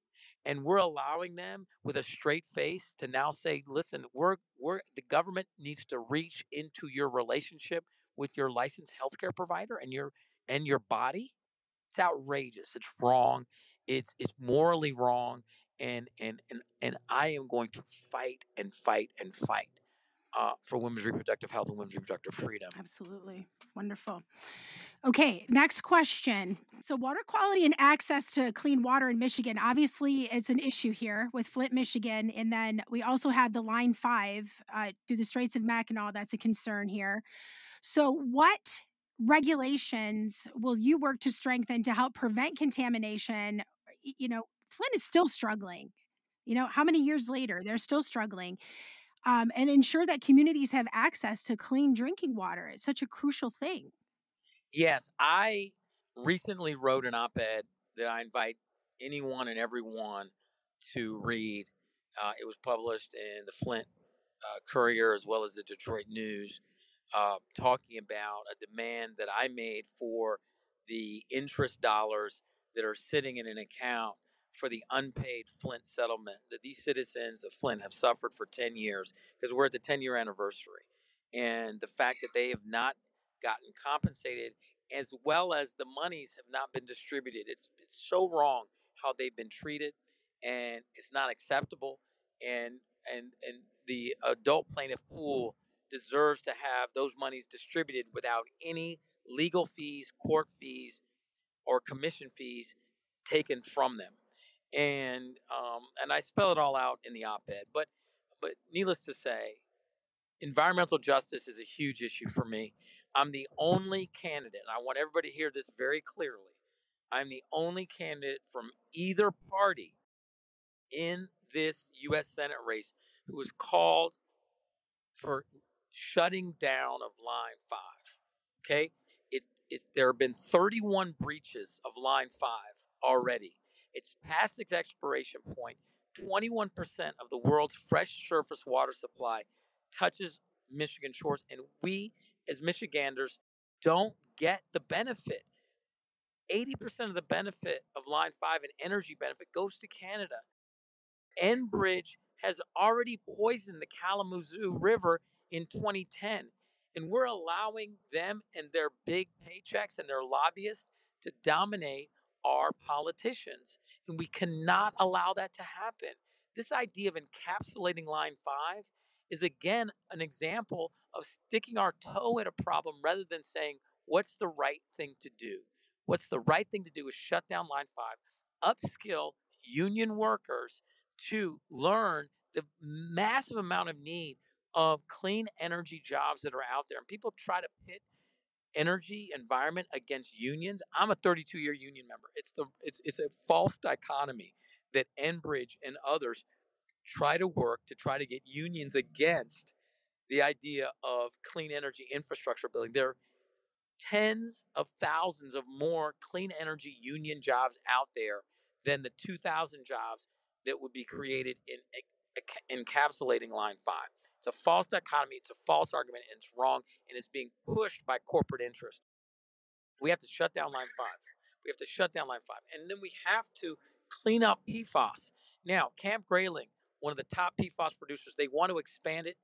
and we're allowing them with a straight face to now say, "Listen, we're the government needs to reach into your relationship with your licensed healthcare provider and your body." It's outrageous. It's wrong. It's morally wrong, and I am going to fight and fight and fight for women's reproductive health and women's reproductive freedom. Absolutely. Wonderful. Okay, next question. So, water quality and access to clean water in Michigan obviously is an issue here with Flint, Michigan. And then we also have the Line 5 through the Straits of Mackinac. That's a concern here. So, what regulations will you work to strengthen to help prevent contamination? Flint is still struggling. How many years later, they're still struggling, and ensure that communities have access to clean drinking water. It's such a crucial thing. Yes, I recently wrote an op-ed that I invite anyone and everyone to read. It was published in the Flint Courier as well as the Detroit News, talking about a demand that I made for the interest dollars that are sitting in an account for the unpaid Flint settlement that these citizens of Flint have suffered for 10 years, because we're at the 10-year anniversary. And the fact that they have not gotten compensated, as well as the monies have not been distributed. It's so wrong how they've been treated, and it's not acceptable. And and the adult plaintiff pool deserves to have those monies distributed without any legal fees, court fees, or commission fees taken from them. And I spell it all out in the op-ed. But needless to say, environmental justice is a huge issue for me. I'm the only candidate, and I want everybody to hear this very clearly. I'm the only candidate from either party in this U.S. Senate race who was called for shutting down of Line 5. Okay? There have been 31 breaches of Line 5 already. It's past its expiration point. 21% of the world's fresh surface water supply touches Michigan shores, and we, as Michiganders, don't get the benefit. 80% of the benefit of Line 5 and energy benefit goes to Canada. Enbridge has already poisoned the Kalamazoo River in 2010. And we're allowing them and their big paychecks and their lobbyists to dominate our politicians. And we cannot allow that to happen. This idea of encapsulating Line 5 is, again, an example of sticking our toe in a problem rather than saying, what's the right thing to do? What's the right thing to do is shut down Line 5, upskill union workers to learn the massive amount of need of clean energy jobs that are out there. And people try to pit energy environment against unions. I'm a 32-year union member. It's a false dichotomy that Enbridge and others try to work to try to get unions against the idea of clean energy infrastructure building. There are tens of thousands of more clean energy union jobs out there than the 2,000 jobs that would be created in encapsulating Line 5. It's a false dichotomy, it's a false argument, and it's wrong, and it's being pushed by corporate interest. We have to shut down Line 5. We have to shut down Line 5. And then we have to clean up PFAS. Now, Camp Grayling, one of the top PFAS producers, they want to expand it.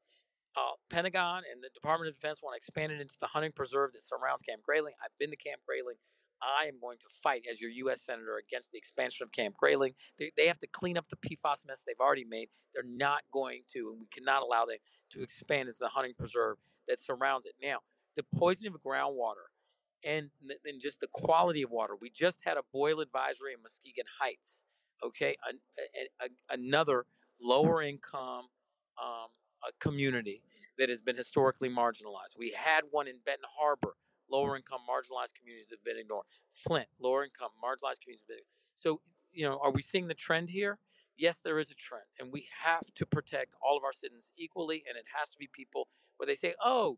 Pentagon and the Department of Defense want to expand it into the hunting preserve that surrounds Camp Grayling. I've been to Camp Grayling. I am going to fight as your U.S. Senator against the expansion of Camp Grayling. They have to clean up the PFAS mess they've already made. They're not going to, and we cannot allow them to expand into the hunting preserve that surrounds it. Now, the poisoning of groundwater and then just the quality of water. We just had a boil advisory in Muskegon Heights. Okay, another lower income a community that has been historically marginalized. We had one in Benton Harbor, lower income marginalized communities that have been ignored. Flint, lower income marginalized communities have been ignored. So, are we seeing the trend here? Yes, there is a trend, and we have to protect all of our citizens equally, and it has to be people where they say, oh,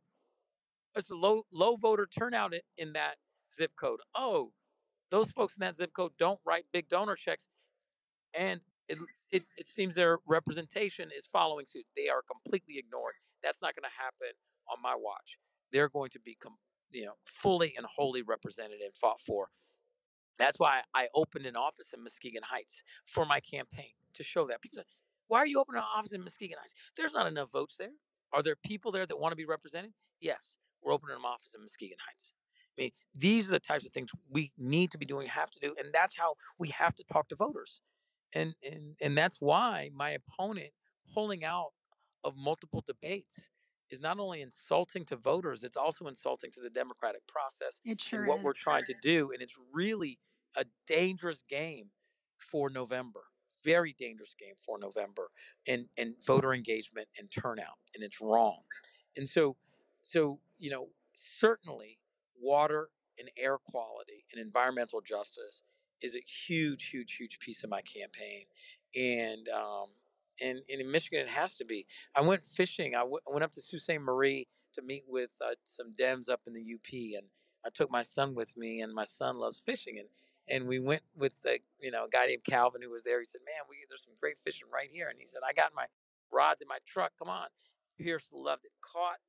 it's a low voter turnout in that zip code. Oh, those folks in that zip code don't write big donor checks, and it seems their representation is following suit. They are completely ignored. That's not going to happen on my watch. They're going to be fully and wholly represented and fought for. That's why I opened an office in Muskegon Heights for my campaign, to show that. People say, why are you opening an office in Muskegon Heights? There's not enough votes there. Are there people there that want to be represented? Yes, we're opening an office in Muskegon Heights. I mean, these are the types of things we need to be doing, have to do, and that's how we have to talk to voters. And that's why my opponent pulling out of multiple debates is not only insulting to voters, it's also insulting to the democratic process It and sure what we're is. trying to do. And it's really a dangerous game for November. Very dangerous game for November and voter engagement and turnout. And it's wrong. And so certainly water and air quality and environmental justice is a huge, huge, huge piece of my campaign. And in Michigan, it has to be. I went fishing. I went up to Sault Ste. Marie to meet with some Dems up in the UP, and I took my son with me, and my son loves fishing, and we went with a guy named Calvin who was there. He said, "Man, there's some great fishing right here," and he said, "I got my rods in my truck. Come on." Pierce loved it. Caught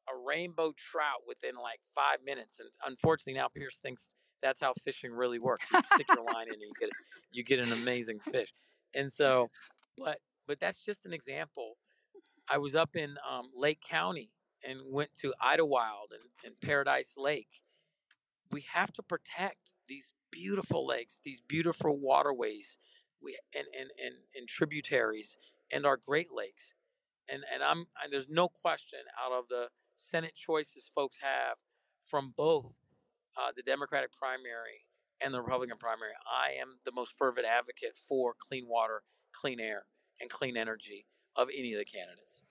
a rainbow trout within like 5 minutes, and unfortunately now Pierce thinks That's how fishing really works. You stick your line in and you get an amazing fish. And so, but that's just an example. I was up in Lake County and went to Idlewild and Paradise Lake. We have to protect these beautiful lakes, these beautiful waterways, and tributaries, and our Great Lakes. And there's no question out of the Senate choices folks have from both the Democratic primary and the Republican primary, I am the most fervent advocate for clean water, clean air, and clean energy of any of the candidates.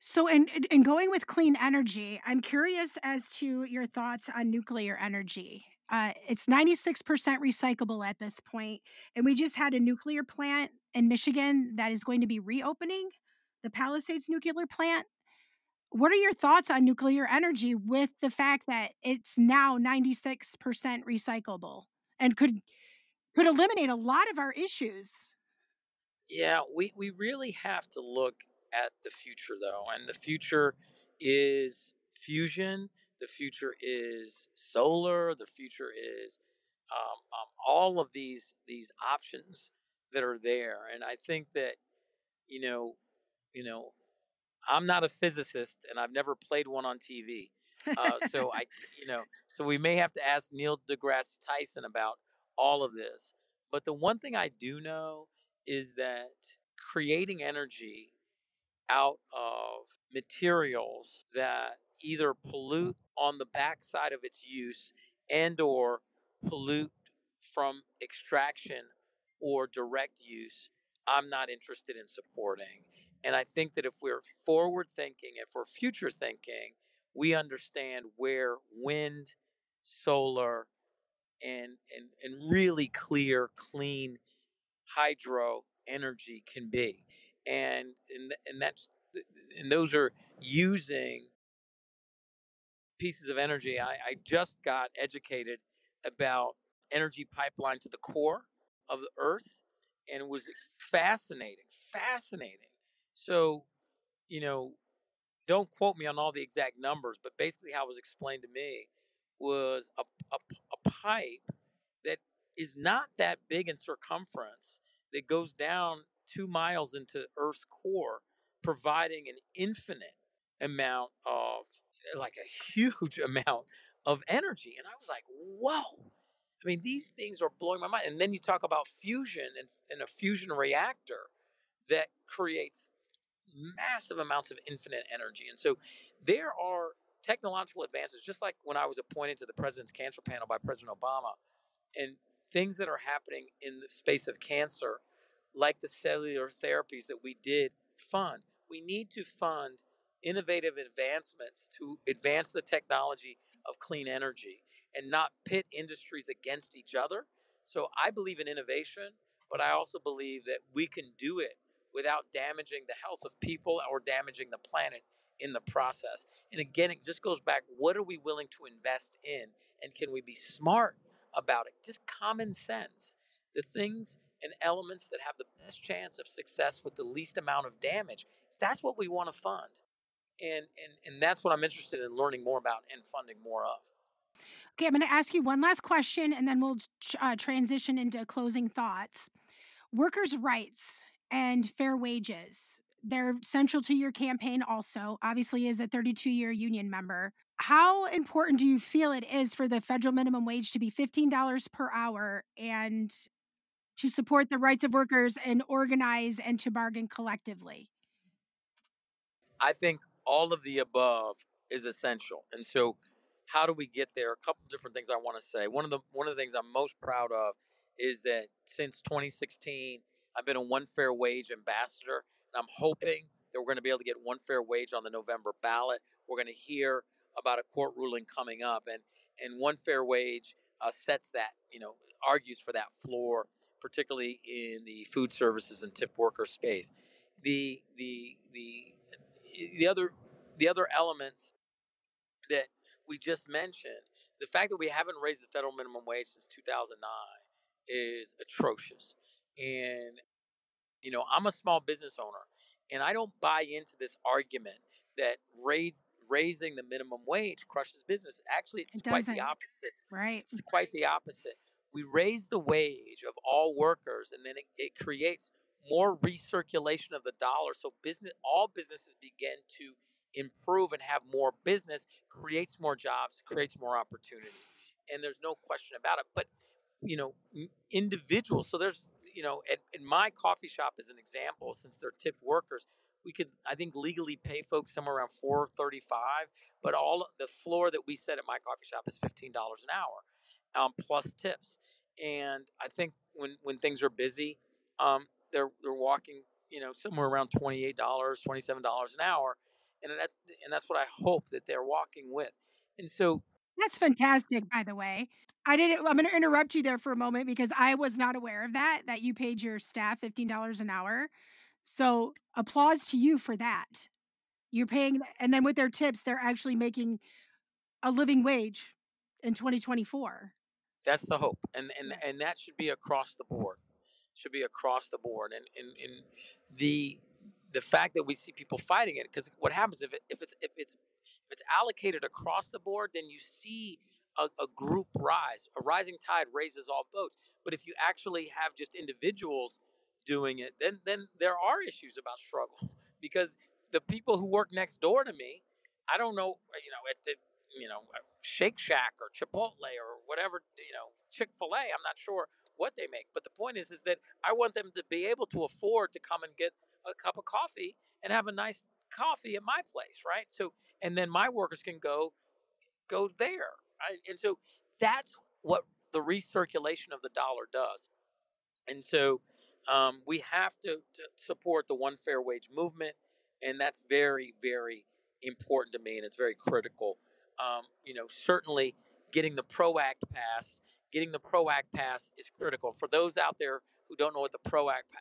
So, in going with clean energy, I'm curious as to your thoughts on nuclear energy. It's 96% recyclable at this point, and we just had a nuclear plant in Michigan that is going to be reopening, the Palisades nuclear plant. What are your thoughts on nuclear energy with the fact that it's now 96% recyclable and could eliminate a lot of our issues? Yeah, we really have to look at the future, though. And the future is fusion, the future is solar, the future is all of these options that are there. And I think that, you know, you know, I'm not a physicist, and I've never played one on TV. So so we may have to ask Neil deGrasse Tyson about all of this. But the one thing I do know is that creating energy out of materials that either pollute on the backside of its use and or pollute from extraction or direct use, I'm not interested in supporting. And I think that if we're forward thinking, if we're future thinking, we understand where wind, solar, and really clear, clean hydro energy can be, and that's and those are using pieces of energy. I just got educated about energy pipeline to the core of the earth, and it was fascinating. So, you know, don't quote me on all the exact numbers, but basically how it was explained to me was a pipe that is not that big in circumference that goes down 2 miles into Earth's core, providing an infinite amount of, like a huge amount of energy. And I was like, whoa. I mean, these things are blowing my mind. And then you talk about fusion and a fusion reactor that creates massive amounts of infinite energy. And so there are technological advances, just like when I was appointed to the president's cancer panel by President Obama, and things that are happening in the space of cancer, like the cellular therapies that we did fund. We need to fund innovative advancements to advance the technology of clean energy and not pit industries against each other. So I believe in innovation, but I also believe that we can do it without damaging the health of people or damaging the planet in the process. And again, it just goes back, what are we willing to invest in? And can we be smart about it? Just common sense. The things and elements that have the best chance of success with the least amount of damage. That's what we want to fund. And that's what I'm interested in learning more about and funding more of. Okay, I'm going to ask you one last question and then we'll transition into closing thoughts. Workers' rights and fair wages. They're central to your campaign also, obviously, as a 32-year union member. How important do you feel it is for the federal minimum wage to be $15 per hour and to support the rights of workers and organize and to bargain collectively? I think all of the above is essential. And so how do we get there? A couple different things I want to say. One of the things I'm most proud of is that since 2016, I've been a one fair wage ambassador, and I'm hoping that we're going to be able to get one fair wage on the November ballot. We're going to hear about a court ruling coming up, and one fair wage sets that, argues for that floor, particularly in the food services and tip worker space. The the the the other the other elements that we just mentioned, the fact that we haven't raised the federal minimum wage since 2009 is atrocious. And I'm a small business owner, and I don't buy into this argument that raising the minimum wage crushes business. Actually, it's It quite the doesn't. opposite. Right. It's quite the opposite. We raise the wage of all workers, and then it creates more recirculation of the dollar. So all businesses begin to improve and have more business, creates more jobs, creates more opportunity, and there's no question about it. But individuals. So there's at my coffee shop as an example, since they're tipped workers, we could, I think, legally pay folks somewhere around 4.35, but all the floor that we set at my coffee shop is $15 an hour, plus tips. And I think when things are busy, they're walking somewhere around $28, $27 an hour, and that's what I hope that they're walking with. And so That's fantastic, by the way. I'm gonna interrupt you there for a moment because I was not aware of that you paid your staff $15 an hour. So, applause to you for that. You're paying and then with their tips, they're actually making a living wage in 2024. that's the hope, and and Yeah. and that should be across the board. Should be across the board, and the fact that we see people fighting it, because what happens if it's allocated across the board, then you see a group rise. A rising tide raises all boats. But if you actually have just individuals doing it, then there are issues about struggle because the people who work next door to me, I don't know, at the Shake Shack or Chipotle or whatever, Chick-fil-A, I'm not sure what they make. But the point is that I want them to be able to afford to come and get a cup of coffee and have a nice coffee at my place, right? So, and then my workers can go there. And so that's what the recirculation of the dollar does. And so we have to support the one fair wage movement, and that's very, very important to me, and it's very critical. Certainly getting the PRO Act passed. Getting the PRO Act passed is critical. For those out there who don't know what the PRO Act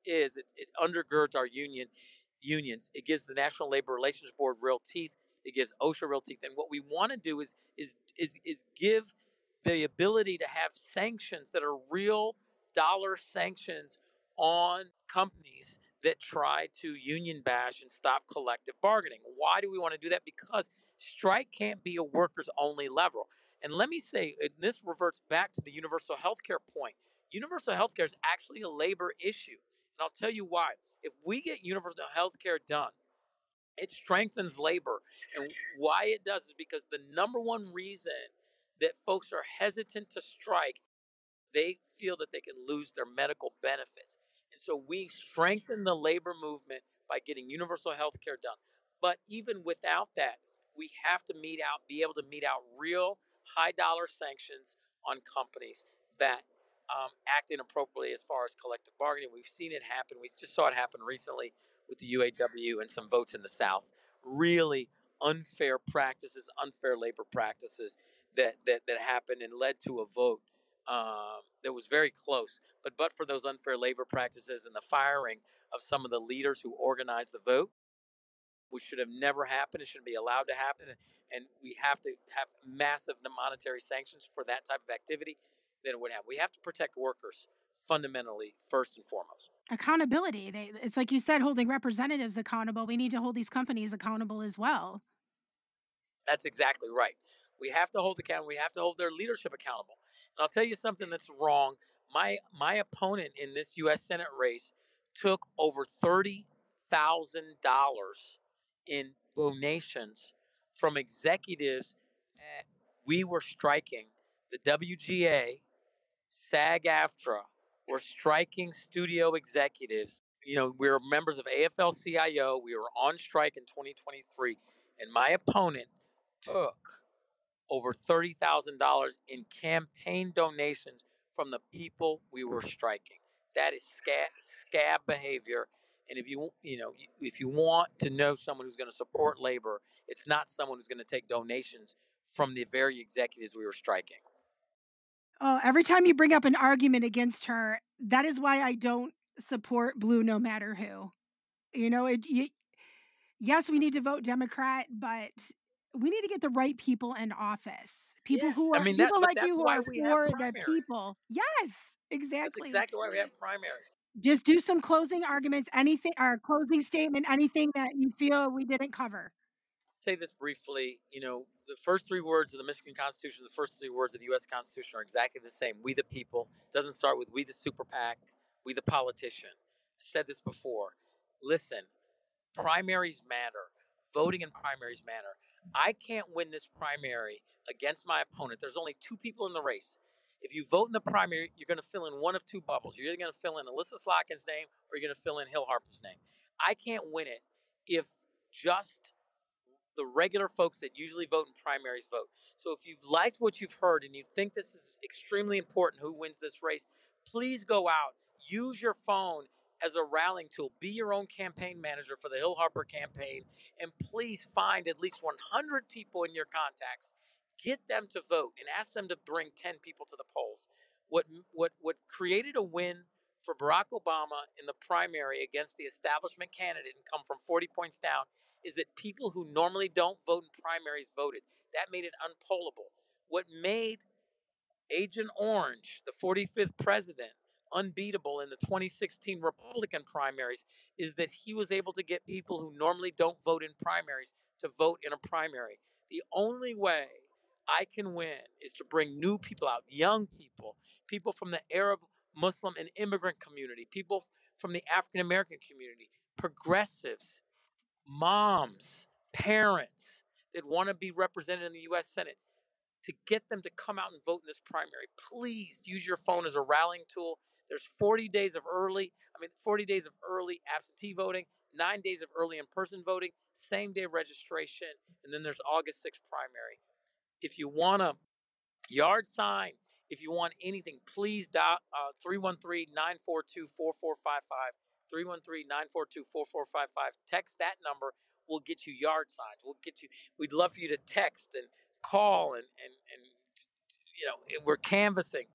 is, it undergirds our unions. It gives the National Labor Relations Board real teeth. It gives OSHA real teeth. And what we want to do is give the ability to have sanctions that are real dollar sanctions on companies that try to union bash and stop collective bargaining. Why do we want to do that? Because strike can't be a workers only lever. And let me say, and this reverts back to the universal health care point. Universal health care is actually a labor issue. And I'll tell you why. If we get universal health care done, it strengthens labor. And why it does is because the number one reason that folks are hesitant to strike, they feel that they can lose their medical benefits. And so we strengthen the labor movement by getting universal health care done. But even without that, we have to be able to mete out real high dollar sanctions on companies that act inappropriately as far as collective bargaining. We've seen it happen. We just saw it happen recently with the UAW and some votes in the South. Really unfair practices, unfair labor practices that happened and led to a vote that was very close. But for those unfair labor practices and the firing of some of the leaders who organized the vote, which should have never happened, it shouldn't be allowed to happen, and we have to have massive monetary sanctions for that type of activity, then it would happen. We have to protect workers fundamentally, first and foremost. Accountability. It's like you said, holding representatives accountable. We need to hold these companies accountable as well. That's exactly right. We have to hold we have to hold their leadership accountable. And I'll tell you something that's wrong. My opponent in this U.S. Senate race took over $30,000 in donations from executives that we were striking. The WGA, SAG-AFTRA were striking studio executives. We were members of AFL-CIO. We were on strike in 2023, and my opponent took over $30,000 in campaign donations from the people we were striking. That is scab behavior. And if you want to know someone who's going to support labor, it's not someone who's going to take donations from the very executives we were striking. Oh, every time you bring up an argument against her, that is why I don't support blue no matter who. You know, yes, we need to vote Democrat, but we need to get the right people in office. Yes, I mean People but like that's you who why are we have for the primaries. people. Yes, That's exactly. exactly why we have primaries. Just do some closing arguments, anything or closing statement, anything that you feel we didn't cover. say this briefly. The first three words of the Michigan Constitution, the first three words of the U.S. Constitution are exactly the same. We the people. It doesn't start with we the super PAC, we the politician. I said this before. Listen, primaries matter. Voting in primaries matter. I can't win this primary against my opponent. There's only two people in the race. If you vote in the primary, you're going to fill in one of two bubbles. You're either going to fill in Alyssa Slotkin's name or you're going to fill in Hill Harper's name. I can't win it if just the regular folks that usually vote in primaries vote. So if you've liked what you've heard and you think this is extremely important, who wins this race, please go out, use your phone as a rallying tool. Be your own campaign manager for the Hill Harper campaign, and please find at least 100 people in your contacts. Get them to vote and ask them to bring 10 people to the polls. What created a win for Barack Obama in the primary against the establishment candidate and come from 40 points down is that people who normally don't vote in primaries voted. That made it unpollable. What made Agent Orange, the 45th president, unbeatable in the 2016 Republican primaries is that he was able to get people who normally don't vote in primaries to vote in a primary. The only way I can win is to bring new people out, young people, people from the Arab, Muslim, and immigrant community, people from the African American community, progressives, moms, parents that want to be represented in the U.S. Senate, to get them to come out and vote in this primary. Please use your phone as a rallying tool. There's 40 days of early absentee voting, 9 days of early in-person voting, same day registration, and then there's August 6th primary. If you want a yard sign, if you want anything, please dial 313-942-4455, 313-942-4455. Text that number. We'll get you yard signs. We'd love for you to text and call and we're canvassing.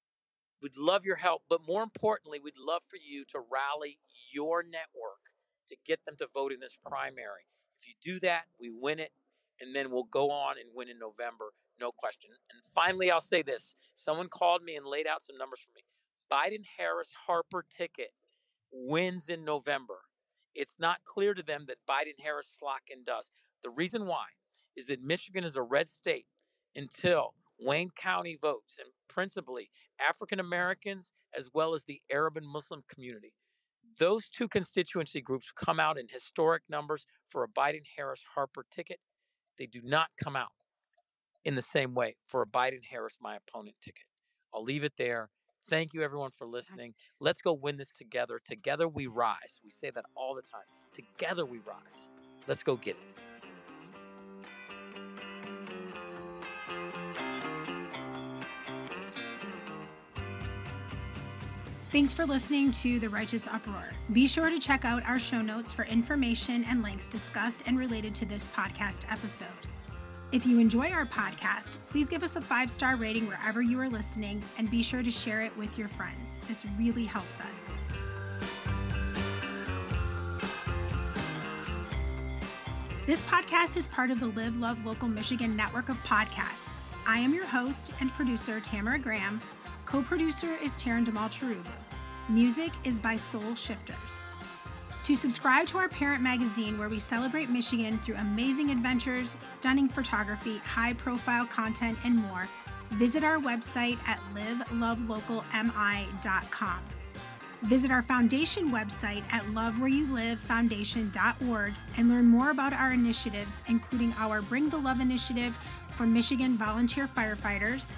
We'd love your help, but more importantly, we'd love for you to rally your network to get them to vote in this primary. If you do that, we win it, and then we'll go on and win in November, no question. And finally, I'll say this. Someone called me and laid out some numbers for me. Biden-Harris-Harper ticket wins in November. It's not clear to them that Biden-Harris-Slotkin does. The reason why is that Michigan is a red state until Wayne County votes, and principally African Americans as well as the Arab and Muslim community. Those two constituency groups come out in historic numbers for a Biden-Harris-Harper ticket. They do not come out in the same way for a Biden-Harris my opponent ticket. I'll leave it there. Thank you, everyone, for listening. Let's go win this together. Together we rise. We say that all the time. Together we rise. Let's go get it. Thanks for listening to The Righteous Uproar. Be sure to check out our show notes for information and links discussed and related to this podcast episode. If you enjoy our podcast, please give us a 5-star rating wherever you are listening, and be sure to share it with your friends. This really helps us. This podcast is part of the Live, Love, Local Michigan network of podcasts. I am your host and producer, Tamara Graham. Co-producer is Taryn Demal-Charugu. Music is by Soul Shifters. To subscribe to our parent magazine, where we celebrate Michigan through amazing adventures, stunning photography, high-profile content, and more, visit our website at livelovelocalmi.com. Visit our foundation website at lovewhereyoulivefoundation.org and learn more about our initiatives, including our Bring the Love initiative for Michigan volunteer firefighters,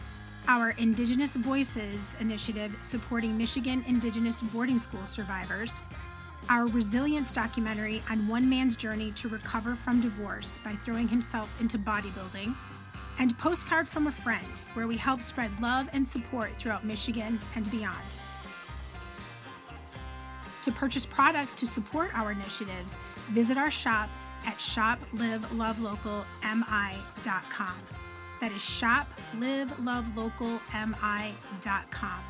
our Indigenous Voices initiative supporting Michigan Indigenous boarding school survivors, our resilience documentary on one man's journey to recover from divorce by throwing himself into bodybuilding, and Postcard from a Friend, where we help spread love and support throughout Michigan and beyond. To purchase products to support our initiatives, visit our shop at shoplivelovelocalmi.com. That is shoplivelovelocalmi.com.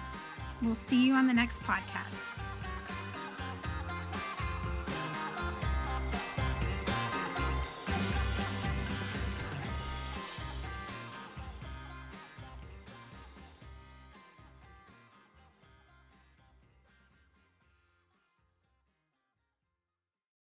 We'll see you on the next podcast.